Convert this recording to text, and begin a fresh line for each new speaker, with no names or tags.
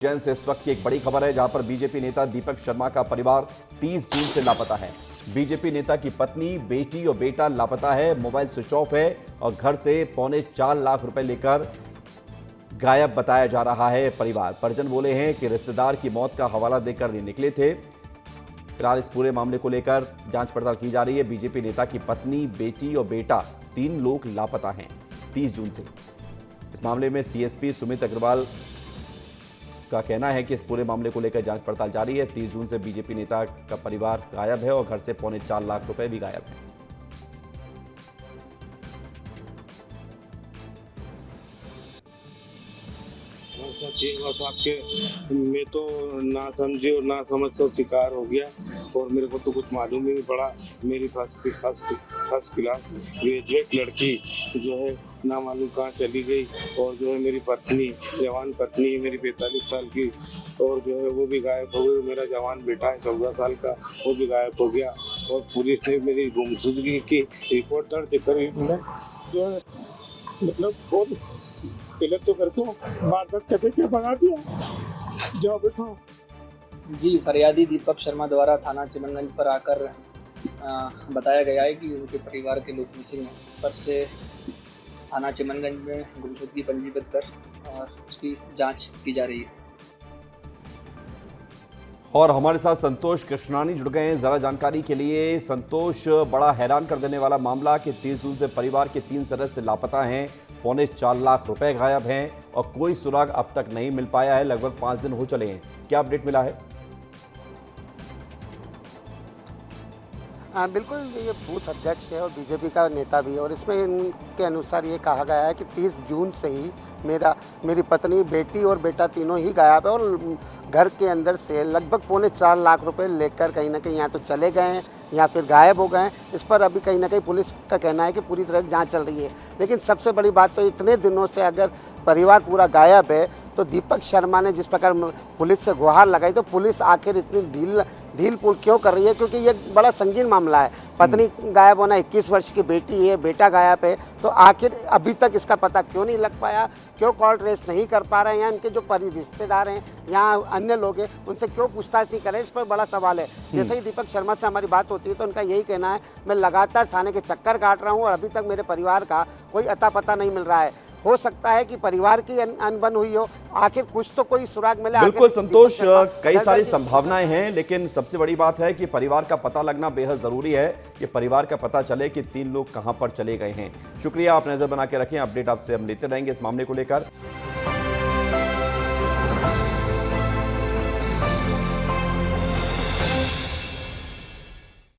उज्जैन से इस वक्त की एक बड़ी खबर है, जहां पर बीजेपी नेता दीपक शर्मा का परिवार 30 जून से लापता है। बीजेपी नेता की पत्नी, बेटी और बेटा लापता है। मोबाइल स्विच ऑफ है और घर से पौने 4 लाख रुपए लेकर गायब बताया जा रहा है परिवार। परिजन बोले हैं कि रिश्तेदार की मौत का हवाला देकर ये निकले थे। फिलहाल इस पूरे मामले को लेकर जांच पड़ताल की जा रही है। बीजेपी नेता की पत्नी, बेटी और बेटा 3 लोग लापता हैं 30 जून से। इस मामले में सीएसपी सुमित अग्रवाल का कहना है कि इस पूरे मामले को लेकर जांच पड़ताल जारी है। 30 जून से बीजेपी नेता का परिवार गायब है और घर से पौने 4 लाख रुपए भी गायब हैं।
बस आपके मैं तो ना समझे और ना समझ का शिकार हो गया और मेरे को तो कुछ मालूम ही नहीं पड़ा। मेरी फर्स्ट क्लास ग्रेजुएट लड़की जो है ना मालूम कहाँ चली गई और जो है मेरी पत्नी, जवान पत्नी मेरी 45 साल की, और जो है वो भी गायब हो गई। मेरा जवान बेटा है 14 साल का, वो भी गायब हो गया और पुलिस ने मेरी गुमशुदगी की रिपोर्ट दर्ज करी। जो है मतलब बहुत गलत तो करके वारदात करके क्या बना दिया। जाओ बैठो।
जी, फरियादी दीपक शर्मा द्वारा थाना चिमनगंज पर आकर बताया गया है कि उनके परिवार के लोग मिसिंग हैं। इस पर से थाना चिमनगंज में गुमशुदगी पंजीबद्ध कर और उसकी जांच की जा रही है।
और हमारे साथ संतोष कृष्णानी जुड़ गए हैं जरा जानकारी के लिए। संतोष, बड़ा हैरान कर देने वाला मामला कि 30 जून से परिवार के 3 सदस्य लापता हैं, पौने 4 लाख रुपए गायब हैं और कोई सुराग अब तक नहीं मिल पाया है। लगभग 5 दिन हो चले हैं, क्या अपडेट मिला है?
बिल्कुल, ये बूथ अध्यक्ष है और बीजेपी का नेता भी है और इसमें इनके अनुसार ये कहा गया है कि 30 जून से ही मेरी पत्नी, बेटी और बेटा तीनों ही गायब है और घर के अंदर से लगभग पौने 4 लाख रुपए लेकर कहीं ना कहीं या तो चले गए हैं या फिर गायब हो गए हैं। इस पर अभी कहीं ना कहीं पुलिस का कहना है कि पूरी तरह जांच चल रही है। लेकिन सबसे बड़ी बात तो इतने दिनों से अगर परिवार पूरा गायब है तो दीपक शर्मा ने जिस प्रकार पुलिस से गुहार लगाई, तो पुलिस आखिर इतनी ढील पुल क्यों कर रही है? क्योंकि ये बड़ा संगीन मामला है। पत्नी गायब होना, 21 वर्ष की बेटी है, बेटा गायब है, तो आखिर अभी तक इसका पता क्यों नहीं लग पाया? क्यों कॉल ट्रेस नहीं कर पा रहे हैं? या इनके जो रिश्तेदार हैं या अन्य लोग हैं उनसे क्यों पूछताछ नहीं कर रहे? इस पर बड़ा सवाल है। जैसे ही दीपक शर्मा से हमारी बात होती है तो उनका यही कहना है, मैं लगातार थाने के चक्कर काट रहा हूँ और अभी तक मेरे परिवार का कोई अता पता नहीं मिल रहा है। हो सकता है कि परिवार की अनबन हुई हो, आखिर कुछ तो कोई सुराग मिले।
बिल्कुल संतोश, कई सारी संभावनाएं हैं, लेकिन सबसे बड़ी बात है कि परिवार का पता लगना बेहद जरूरी है कि परिवार का पता चले कि 3 लोग कहां पर चले गए हैं। शुक्रिया, आप नजर बना के रखें, अपडेट आपसे हम लेते रहेंगे इस मामले को लेकर।